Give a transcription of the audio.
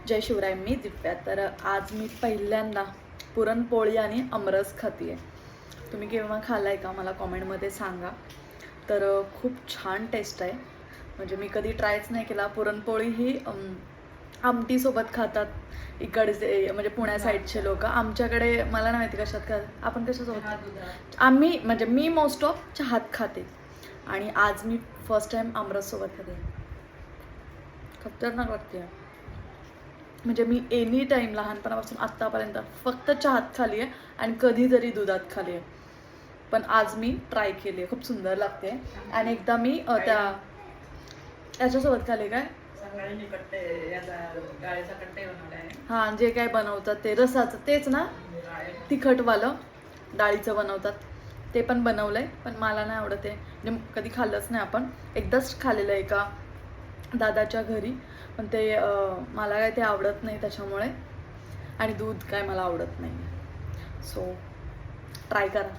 जय शिवराय, मी दिव्या. तर आज मी पहिल्यांदा पुरणपोळी आणि आमरस खाते आहे. तुम्ही केव्हा खाल्लाय का मला कॉमेंटमध्ये सांगा. तर खूप छान टेस्ट आहे. म्हणजे मी कधी ट्रायच नाही केला. पुरणपोळी ही आमटीसोबत खातात इकडचे, म्हणजे पुण्या साईडचे लोक. आमच्याकडे मला नाही माहिती कशात खातात. आपण कशासोबत आम्ही म्हणजे मी मोस्ट ऑफ चहात खाते. आणि आज मी फर्स्ट टाइम आमरससोबत खाते. खतरनाक वाटते. म्हणजे मी एनी टाईम लहानपणापासून आत्तापर्यंत फक्त चहात खाली आहे आणि कधीतरी दुधात खाली आहे. पण आज मी ट्राय केली आहे, खूप सुंदर लागते. आणि एकदा मी याच्यासोबत खाले काय हां, जे काय बनवतात ते रसाचं तेच ना, तिखटवालं डाळीचं बनवतात ते पण बनवलं आहे. पण मला नाही आवडत आहे, म्हणजे कधी खाल्लंच नाही. आपण एकदाच खाल्लेलं आहे एका दादाच्या घरी, पण ते मला काय ते आवडत नाही त्याच्यामुळे. आणि दूध काय मला आवडत नाही. सो ट्राय करा.